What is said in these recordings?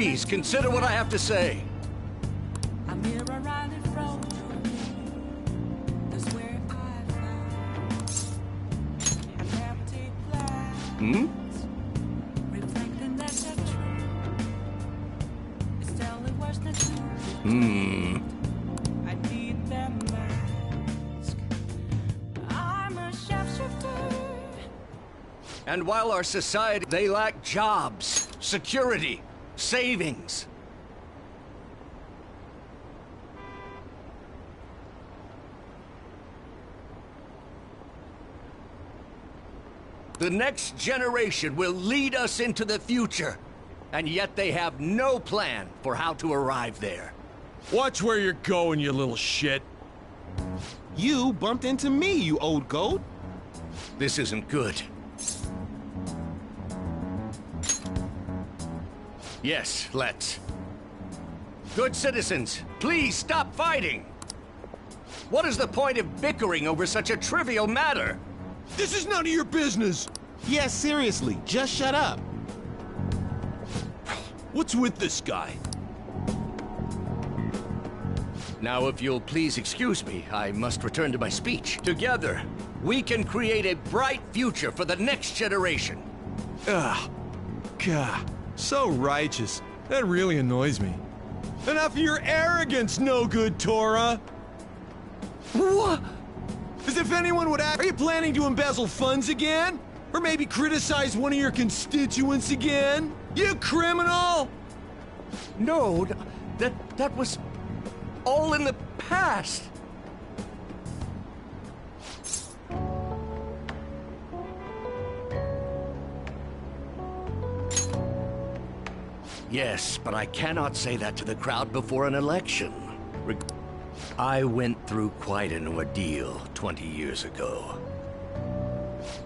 Please consider what I have to say. I'm here around in front of you. That's where I found an empty glass. Reflecting that the truth is telling worse than truth. I need that mask. I'm a shapeshifter. And while our society, they lack jobs, security, savings. The next generation will lead us into the future, and yet they have no plan for how to arrive there. Watch where you're going, you little shit. You bumped into me, you old goat. This isn't good. Yes, let's. Good citizens, please stop fighting! What is the point of bickering over such a trivial matter? This is none of your business. Yes, seriously, just shut up. What's with this guy? Now, if you'll please excuse me, I must return to my speech. Together, we can create a bright future for the next generation. Ugh. God, so righteous. That really annoys me. Enough of your arrogance, no good, Tora! What? As if anyone would ask, are you planning to embezzle funds again? Or maybe criticize one of your constituents again? You criminal! No, that was all in the past. Yes, but I cannot say that to the crowd before an election. I went through quite an ordeal 20 years ago.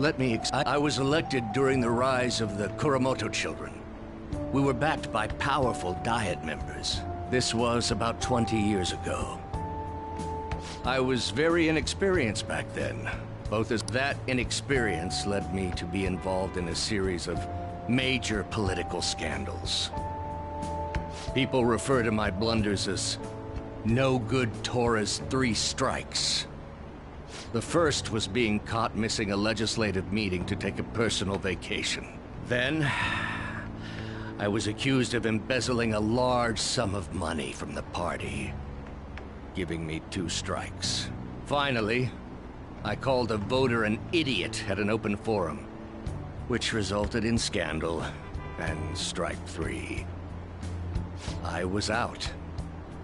I was elected during the rise of the Kuramoto children. We were backed by powerful Diet members. This was about 20 years ago. I was very inexperienced back then. Both as that inexperience led me to be involved in a series of major political scandals. People refer to my blunders as no good Tora's 3 strikes. The first was being caught missing a legislative meeting to take a personal vacation. Then, I was accused of embezzling a large sum of money from the party, giving me 2 strikes. Finally, I called a voter an idiot at an open forum, which resulted in scandal and strike 3. I was out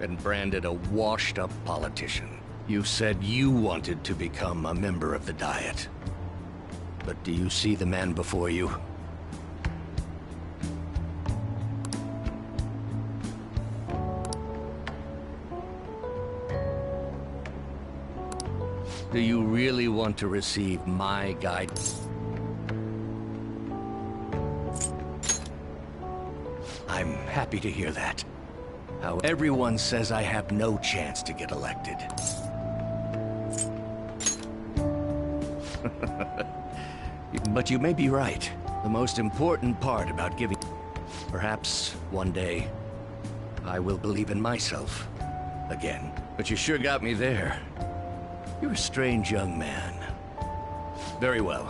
and branded a washed-up politician. You said you wanted to become a member of the Diet. But do you see the man before you? Do you really want to receive my guidance? I'm happy to hear that. How everyone says I have no chance to get elected. But you may be right. The most important part about giving... Perhaps one day, I will believe in myself again. But you sure got me there. You're a strange young man. Very well.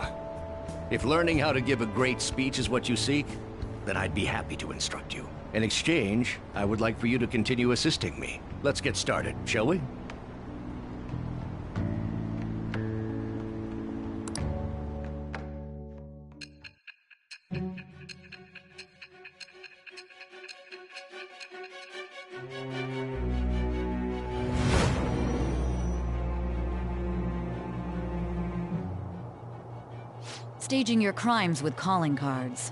If learning how to give a great speech is what you seek, then I'd be happy to instruct you. In exchange, I would like for you to continue assisting me. Let's get started, shall we? Staging your crimes with calling cards.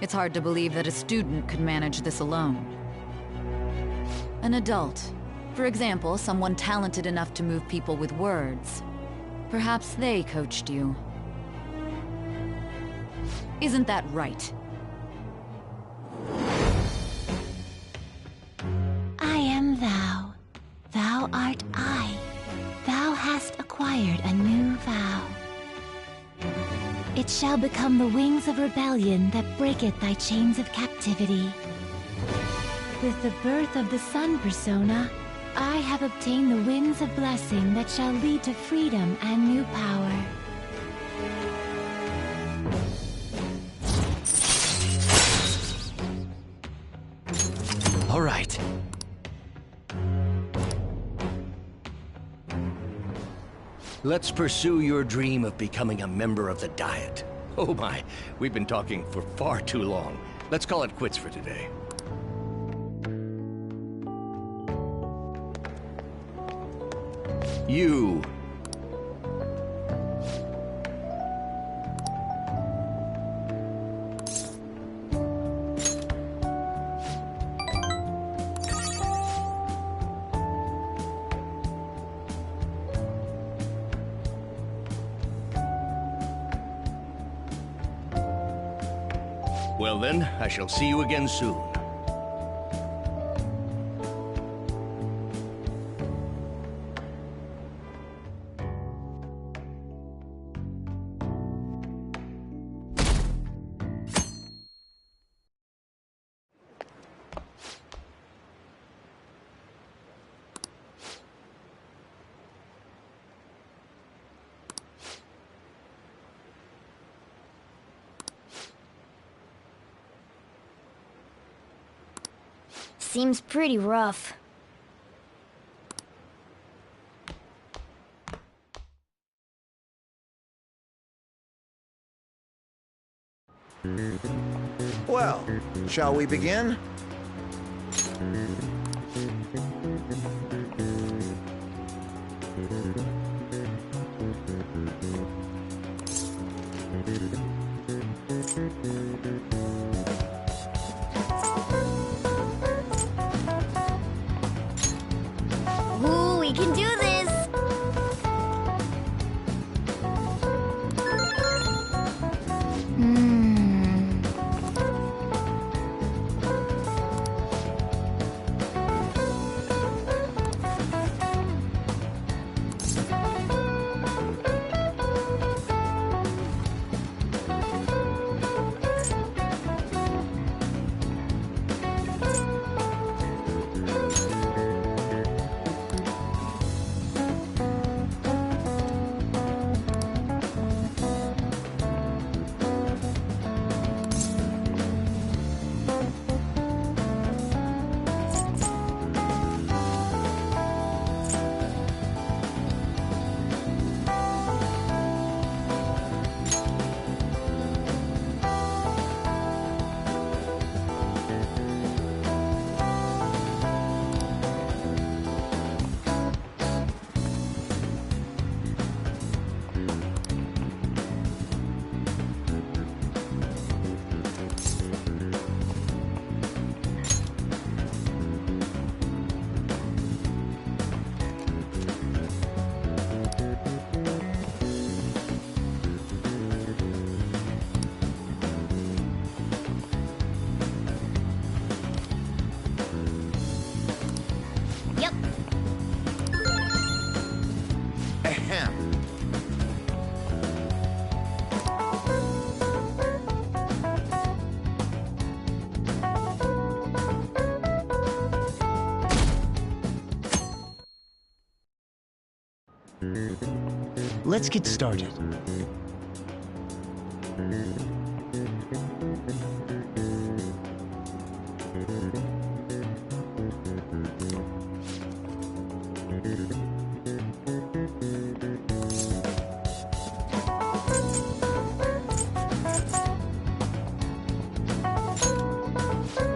It's hard to believe that a student could manage this alone. An adult. For example, someone talented enough to move people with words. Perhaps they coached you. Isn't that right? I am thou. Thou art I. Thou hast acquired a new vow. It shall become the wings of rebellion that breaketh thy chains of captivity. With the birth of the Sun Persona, I have obtained the winds of blessing that shall lead to freedom and new power. All right. Let's pursue your dream of becoming a member of the Diet. Oh my, we've been talking for far too long. Let's call it quits for today. You. Well then, I shall see you again soon. Seems pretty rough. Well, shall we begin? Ooh, we can do this! Yep. Ahem. Let's get started.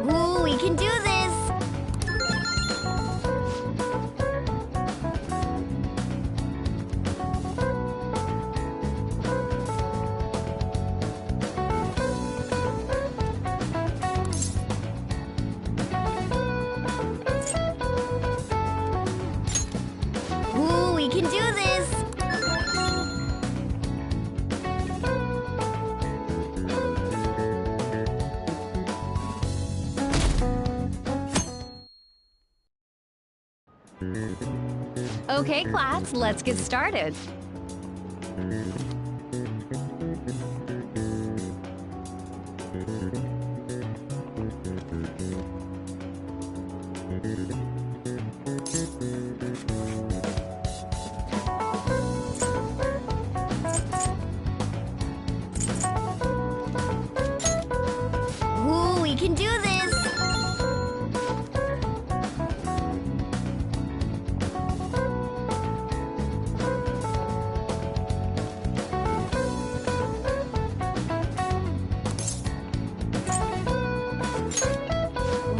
Ooh, we can do this! Ooh, we can do this! Okay, class, let's get started. Ooh, we can do this!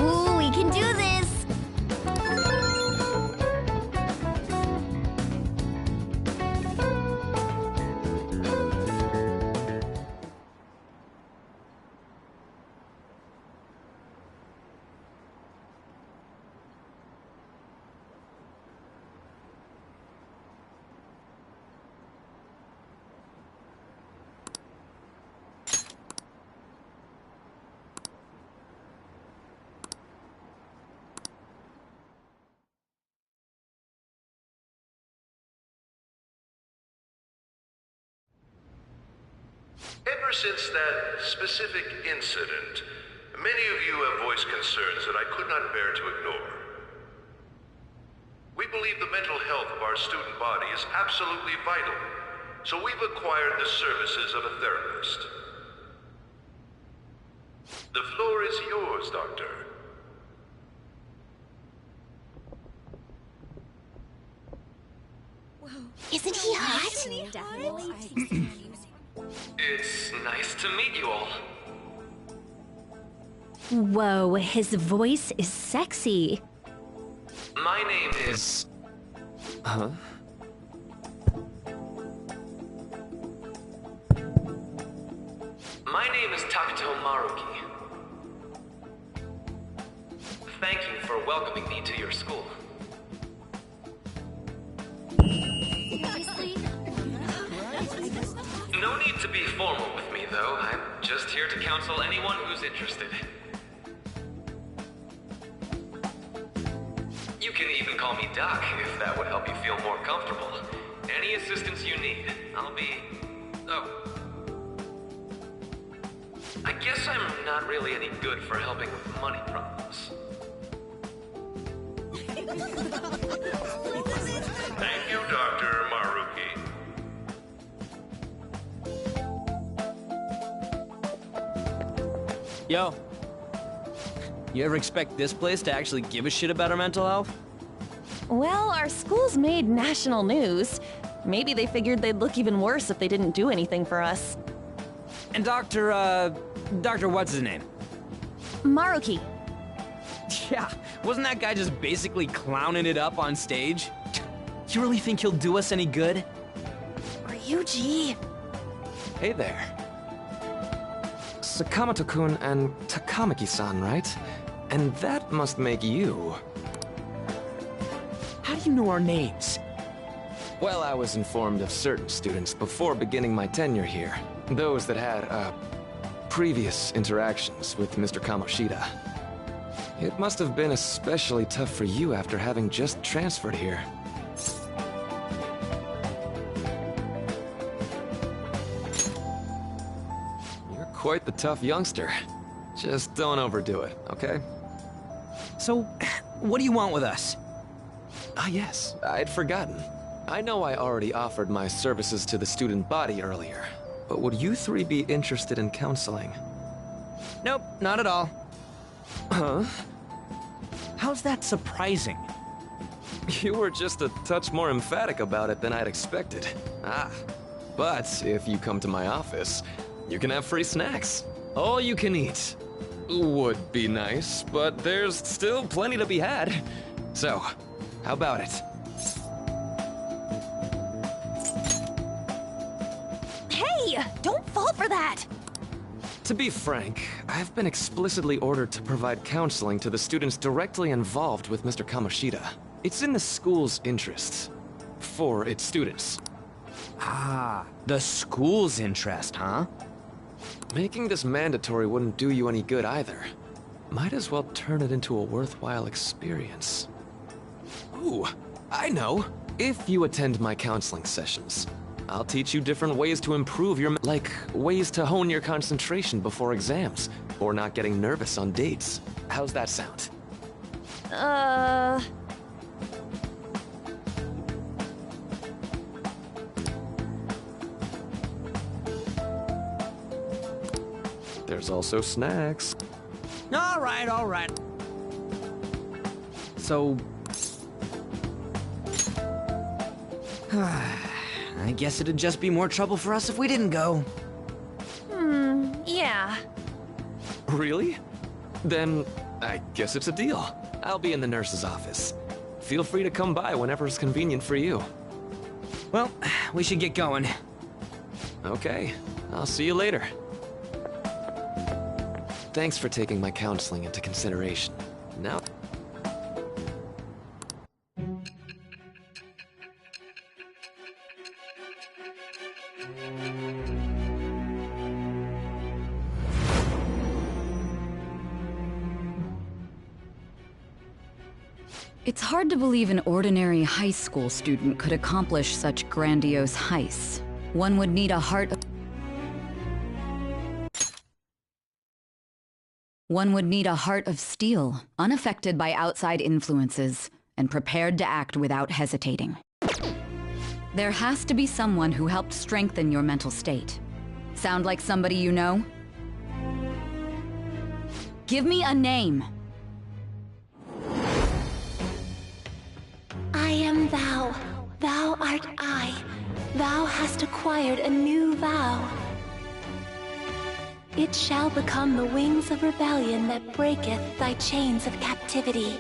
Ooh, we can do this! Ever since that specific incident, many of you have voiced concerns that I could not bear to ignore. We believe the mental health of our student body is absolutely vital, so we've acquired the services of a therapist. The floor is yours, Doctor. Isn't he hot? It's nice to meet you all. Whoa, his voice is sexy. My name is... Huh? My name is Takuto Maruki. Thank you for welcoming me to your school. No need to be formal with me, though. I'm just here to counsel anyone who's interested. You can even call me Doc, if that would help you feel more comfortable. Any assistance you need, I'll be... Oh. I guess I'm not really any good for helping with money problems. Thank you, Dr. Maruki. Yo. You ever expect this place to actually give a shit about our mental health? Well, our school's made national news. Maybe they figured they'd look even worse if they didn't do anything for us. And Dr. what's his name? Maruki. Yeah, wasn't that guy just basically clowning it up on stage? You really think he'll do us any good? Ryuji. Hey there. Sakamoto-kun and Takamaki-san, right? And that must make you. How do you know our names? Well, I was informed of certain students before beginning my tenure here. Those that had, previous interactions with Mr. Kamoshida. It must have been especially tough for you after having just transferred here. You're quite the tough youngster. Just don't overdo it, okay? So, what do you want with us? Ah, yes, I'd forgotten. I know I already offered my services to the student body earlier, but would you three be interested in counseling? Nope, not at all. Huh? How's that surprising? You were just a touch more emphatic about it than I'd expected. Ah, but if you come to my office, you can have free snacks. All you can eat. Would be nice, but there's still plenty to be had. So, how about it? Hey, don't fall for that! To be frank, I've been explicitly ordered to provide counseling to the students directly involved with Mr. Kamoshida. It's in the school's interests. For its students. Ah, the school's interest, huh? Making this mandatory wouldn't do you any good either. Might as well turn it into a worthwhile experience. Ooh, I know! If you attend my counseling sessions, I'll teach you different ways to improve your... like, ways to hone your concentration before exams, or not getting nervous on dates. How's that sound? There's also snacks. All right. So... I guess it'd just be more trouble for us if we didn't go. Yeah. Really? Then I guess it's a deal. I'll be in the nurse's office. Feel free to come by whenever it's convenient for you. Well, we should get going. Okay, I'll see you later. Thanks for taking my counseling into consideration. Now... It's hard to believe an ordinary high school student could accomplish such grandiose heists. One would need a heart of steel, unaffected by outside influences, and prepared to act without hesitating. There has to be someone who helped strengthen your mental state. Sound like somebody you know? Give me a name. I am thou, thou art I. Thou hast acquired a new vow. It shall become the wings of rebellion that breaketh thy chains of captivity.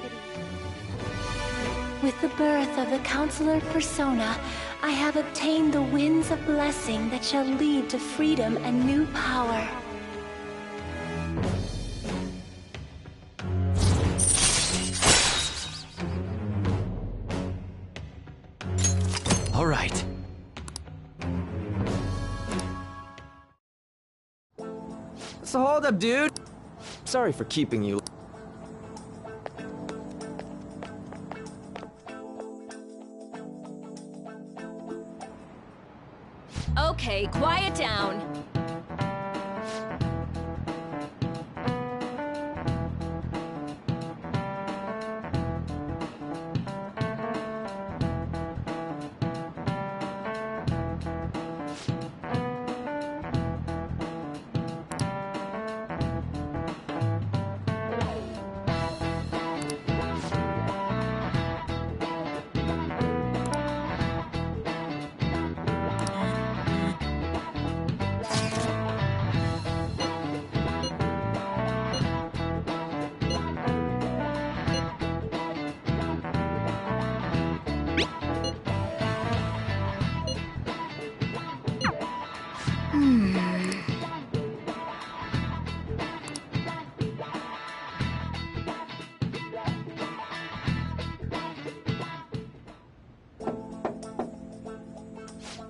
With the birth of the Counselor Persona, I have obtained the winds of blessing that shall lead to freedom and new power. All right. So hold up, dude. Sorry for keeping you... Okay, quiet down.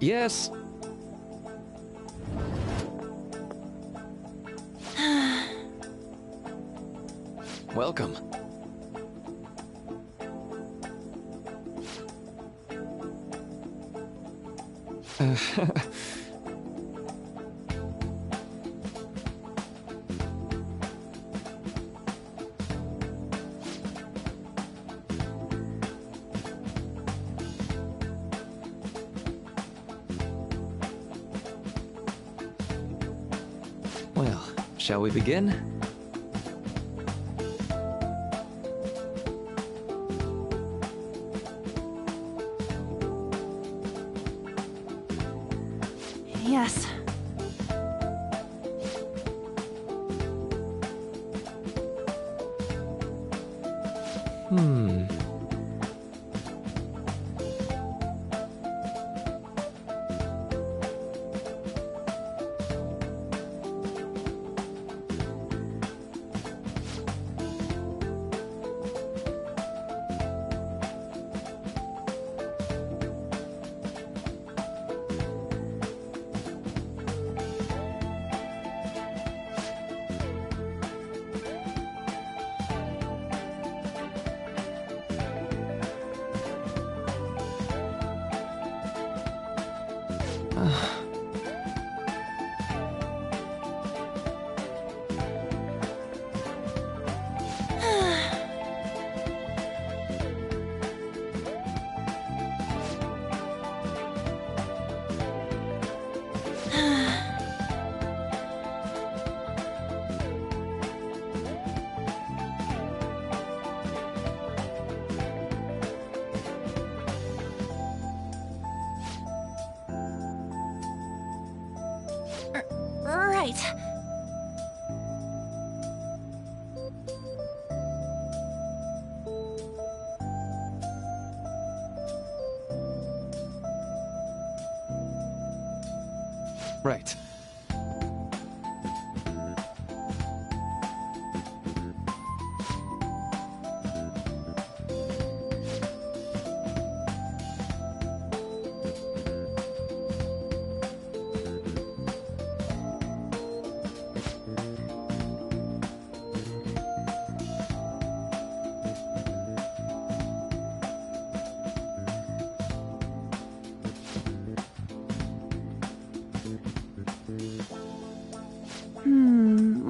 Yes. Welcome. Well, shall we begin? Yes. right. Right.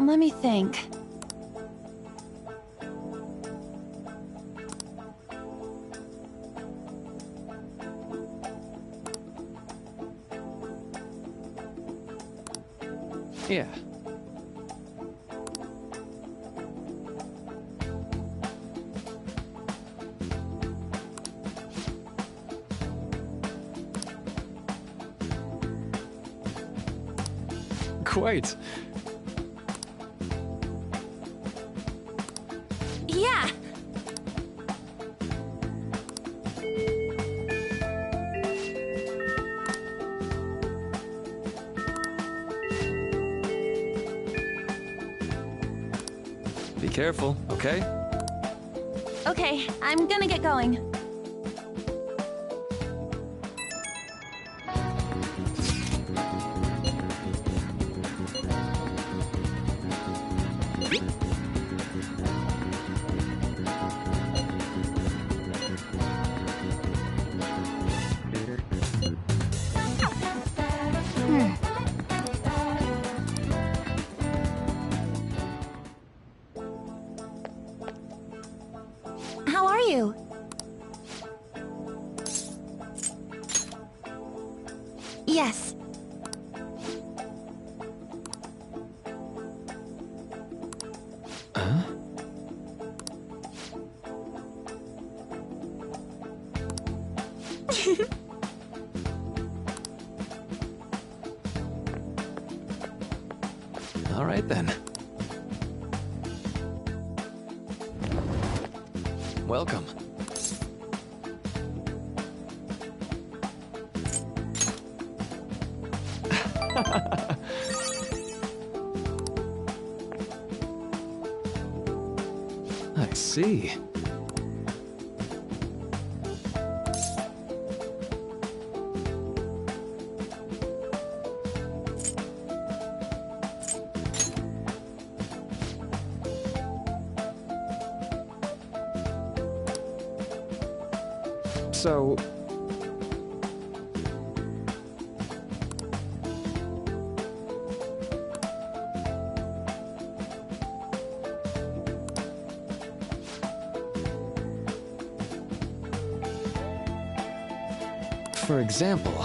Let me think. Yeah. Quite. Yeah. Be careful, okay? Okay, I'm gonna get going. How are you? Yes. Huh? All right then. Welcome. I see. So... For example...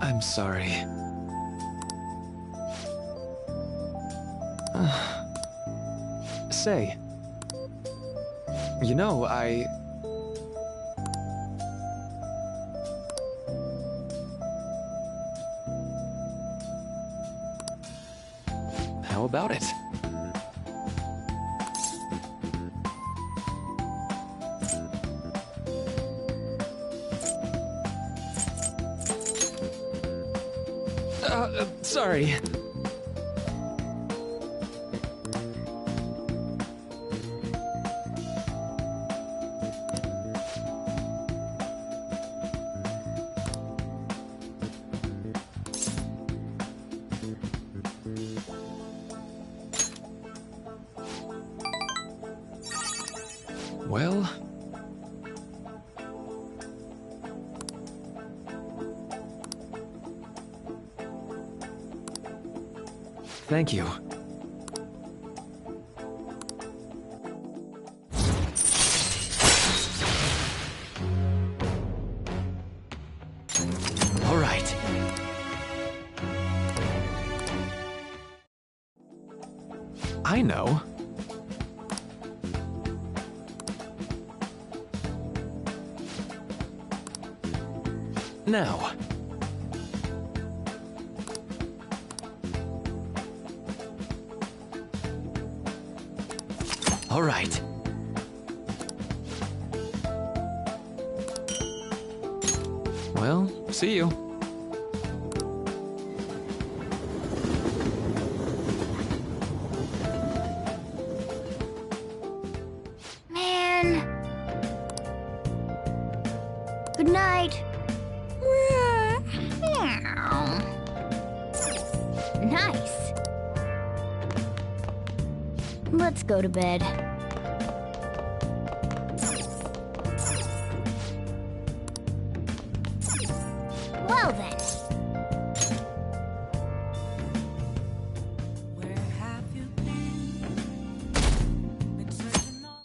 I'm sorry. Say, you know, How about it? Sorry. Well, Thank you. All right. I know. Now. All right. Well, see you. Man. Good night. Nice. Let's go to bed. Well then. Where have you been searching all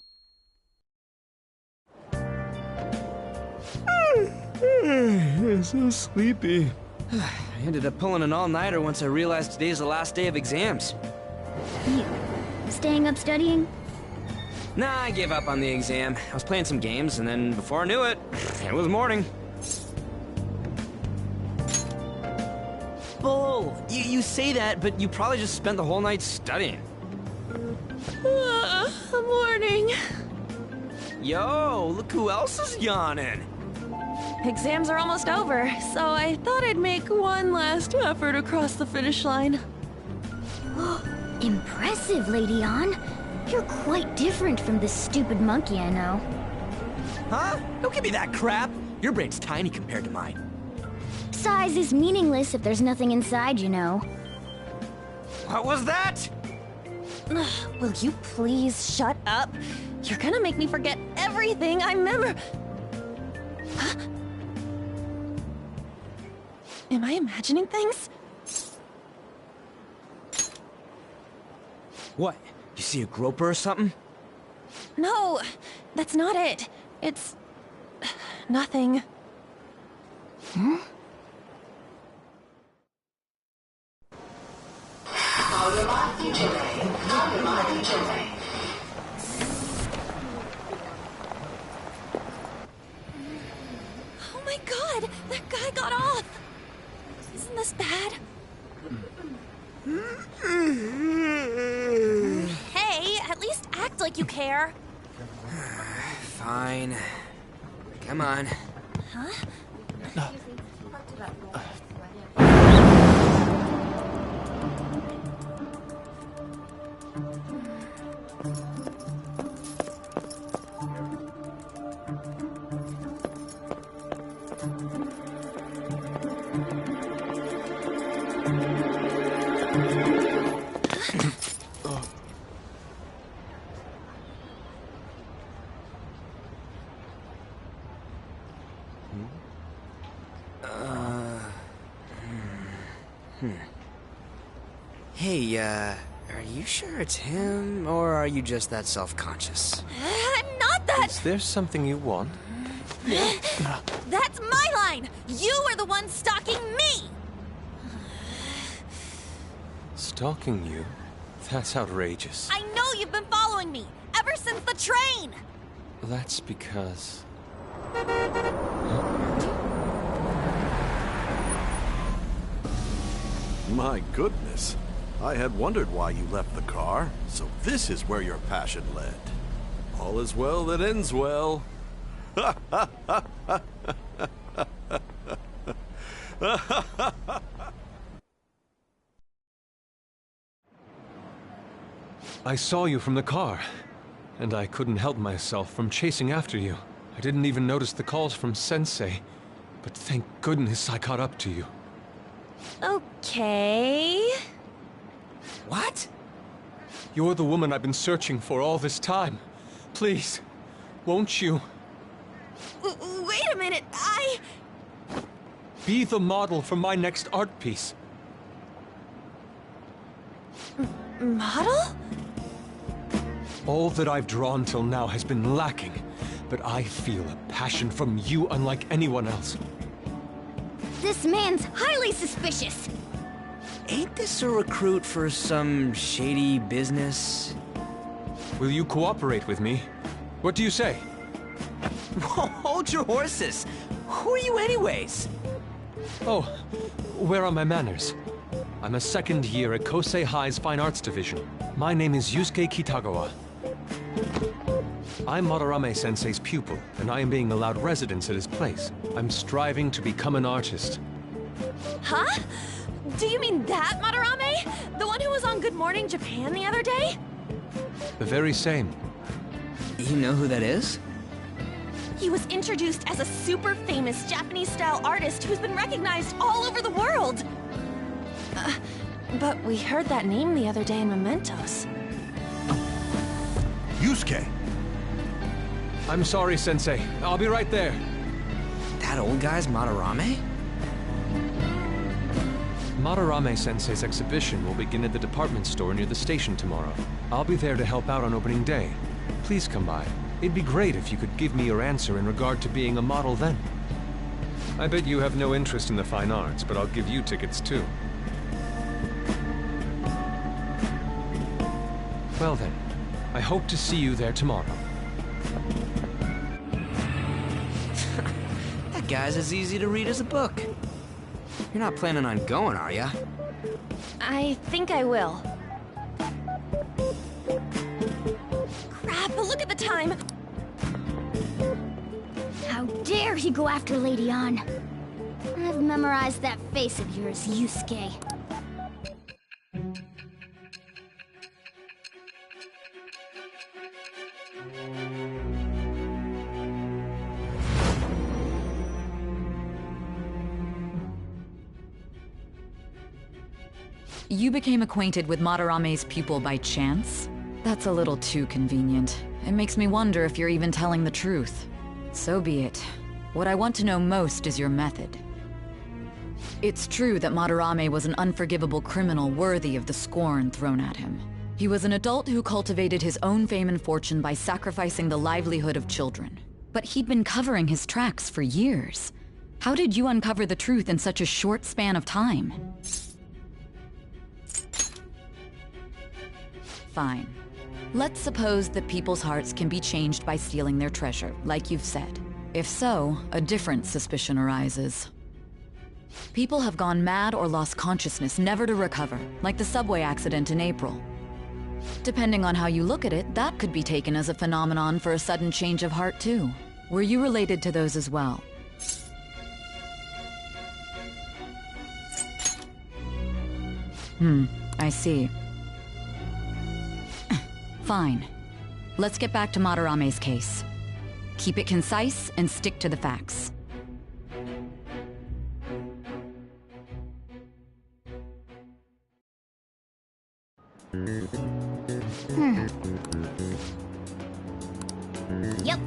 I'm so sleepy. I ended up pulling an all-nighter once I realized today's the last day of exams. You staying up studying? Nah, I gave up on the exam. I was playing some games, and then before I knew it, it was morning. Bull! You say that, but you probably just spent the whole night studying. Morning. Yo, look who else is yawning. Exams are almost over, so I thought I'd make one last effort across the finish line. Impressive, Lady Ann. You're quite different from this stupid monkey I know. Huh? Don't give me that crap. Your brain's tiny compared to mine. Size is meaningless if there's nothing inside, you know. What was that? Will you please shut up? You're gonna make me forget everything I remember. Huh? Am I imagining things? What? You see a groper or something? No, that's not it. It's nothing. Hmm? Oh my god, that guy got off. Isn't this bad? Hey, at least act like you care. Fine. Come on. Huh? Hey, are you sure it's him, or are you just that self-conscious? I'm not that! Is there something you want? That's my line! You are the one stalking me! Stalking you? That's outrageous. I know you've been following me, ever since the train! That's because... My goodness. I had wondered why you left the car, so this is where your passion led. All is well that ends well. I saw you from the car, and I couldn't help myself from chasing after you. I didn't even notice the calls from Sensei, but thank goodness I caught up to you. Okay... What? You're the woman I've been searching for all this time. Please, won't you? Wait a minute, Be the model for my next art piece. Model? All that I've drawn till now has been lacking, but I feel a passion from you unlike anyone else. This man's highly suspicious. Ain't this a recruit for some shady business? Will you cooperate with me? What do you say? Hold your horses! Who are you anyways? Oh, where are my manners? I'm a second year at Kosei High's Fine Arts Division. My name is Yusuke Kitagawa. I'm Madarame-sensei's pupil, and I am being allowed residence at his place. I'm striving to become an artist. Huh? Do you mean that Madarame? The one who was on Good Morning Japan the other day? The very same. You know who that is? He was introduced as a super famous Japanese-style artist who's been recognized all over the world. But we heard that name the other day in Mementos. Yusuke! I'm sorry, Sensei. I'll be right there. That old guy's Madarame? Madarame-sensei's exhibition will begin at the department store near the station tomorrow. I'll be there to help out on opening day. Please come by. It'd be great if you could give me your answer in regard to being a model then. I bet you have no interest in the fine arts, but I'll give you tickets too. Well then, I hope to see you there tomorrow. That guy's as easy to read as a book. You're not planning on going, are ya? I think I will. Crap, look at the time! How dare he go after Lady Ann? I've memorized that face of yours, Yusuke. You became acquainted with Madarame's pupil by chance? That's a little too convenient. It makes me wonder if you're even telling the truth. So be it. What I want to know most is your method. It's true that Madarame was an unforgivable criminal worthy of the scorn thrown at him. He was an adult who cultivated his own fame and fortune by sacrificing the livelihood of children. But he'd been covering his tracks for years. How did you uncover the truth in such a short span of time? Fine. Let's suppose that people's hearts can be changed by stealing their treasure, like you've said. If so, a different suspicion arises. People have gone mad or lost consciousness, never to recover, like the subway accident in April. Depending on how you look at it, that could be taken as a phenomenon for a sudden change of heart too. Were you related to those as well? I see. Fine. Let's get back to Madarame's case. Keep it concise and stick to the facts. Yep.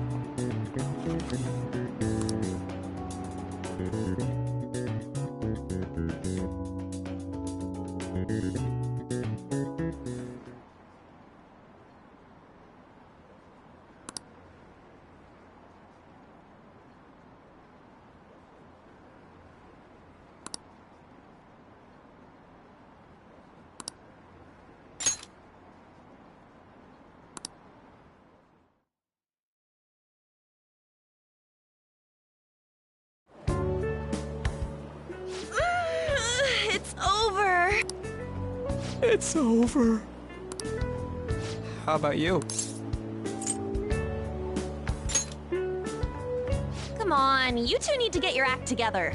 It's over! It's over. How about you? Come on, you two need to get your act together.